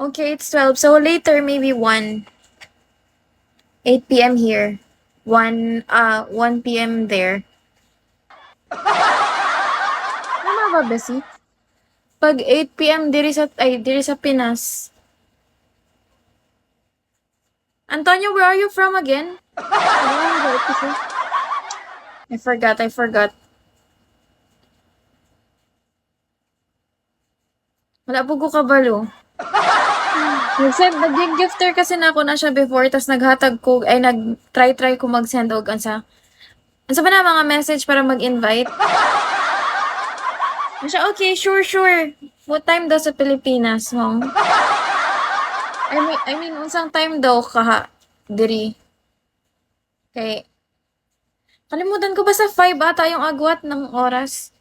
Okay, it's 12. So later, maybe 1. 8 p.m. here. 1 p.m. there. Tama ba, Bessie? Pag 8 p.m. diri sa Pinas. Antonio, where are you from again? I forgot. Wala po ko kabalo. Nag-gifter kasi na ako na siya before, tas naghatag ko, ay nag-try ko mag-send og ansa ba na mga message para mag-invite? Siya, okay, sure. What time daw sa Pilipinas, mong? I mean, unsang time daw kaha, diri. Kay, kalimutan ko ba sa 5 ata yung agwat ng oras?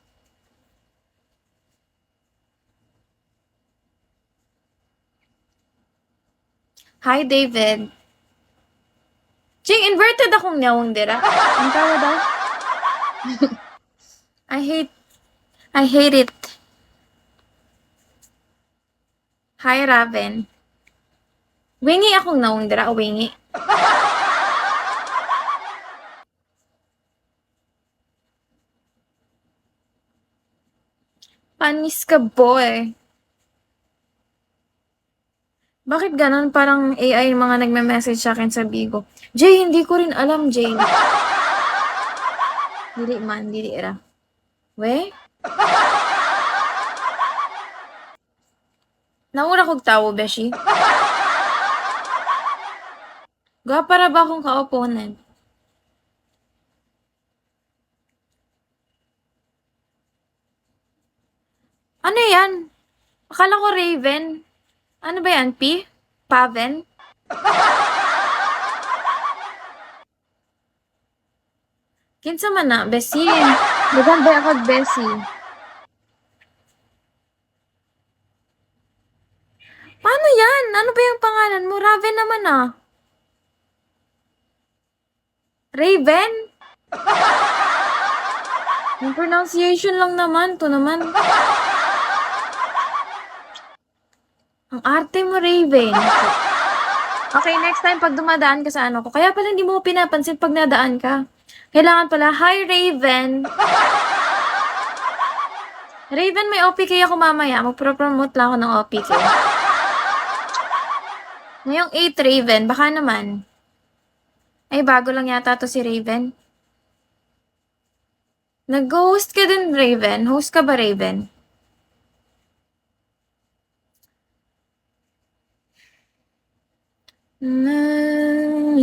Hi, David. Jing, inverted akong nyawang dira. Ang tawa daw? I hate it. Hi, Raven. Wingi akong nawang dira, wingi. Panis ka, boy. Bakit ganon? Parang AI yung mga nagme-message sa akin sa Bigo. Jay, hindi ko rin alam, Jay. Dili era. We? Nauna kong tawo, Beshi. Para ba akong ka-opponent? Ano yan? Akala ko Raven. Ano ba yan, P? Paven? Kinsa man na, Bessie. Maganda ako, Bessie. Paano yan? Ano ba yung pangalan mo? Raven naman ah. Raven? Yung pronunciation lang naman. To naman. Ang arte mo, Raven. Okay, next time pag dumadaan ka sa ano ko. Kaya pala hindi mo pinapansin pag nadaan ka. Kailangan pala, hi, Raven. Raven, may OPK ako mamaya. Magpro-promote lang ako ng OPK. Ngayong 8, Raven. Baka naman. Ay, bago lang yata to si Raven. Nag-host ka din, Raven. Host ka ba, Raven?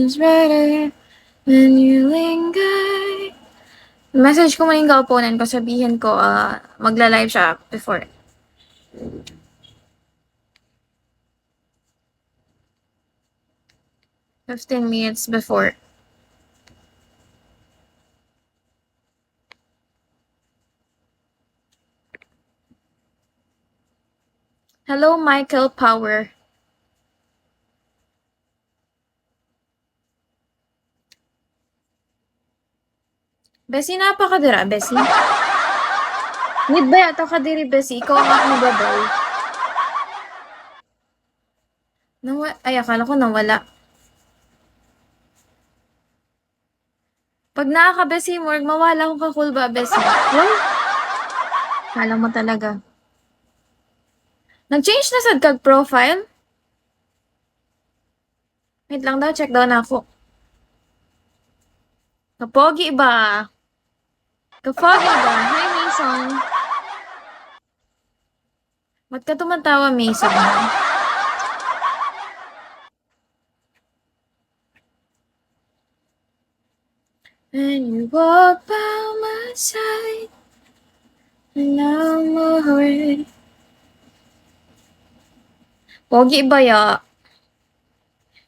Is better when you linger. Message ko muna yung opponent ko. Sabihin ko, magla-live siya before. "15 minutes before." Hello, Michael Power. Bessie, napakadira, Bessie. Need ba yata ka diri, Bessie? Ikaw ang aking babay. Ay, akala ko nawala. Pag nakaka-Bessie Morg, mawala akong kakul ba, Bessie? Well, akala mo talaga. Nag-change na sad kag profile? Wait lang daw, check daw na ako. Kapogi ba? Kapogi ba? Hi, Mason. Ba't ka tumatawa, Mason? And you walk by my side, and I'm already. Pogi ba ya?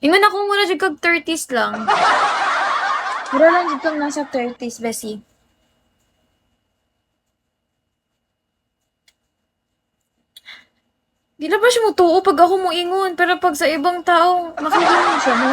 Ingon ako muna dyan kag 30s lang. Mura lang dyan kang nasa 30s, Bessie. Di na ba siya mutuo pag ako mo ingon, pero pag sa ibang tao, makikinig siya.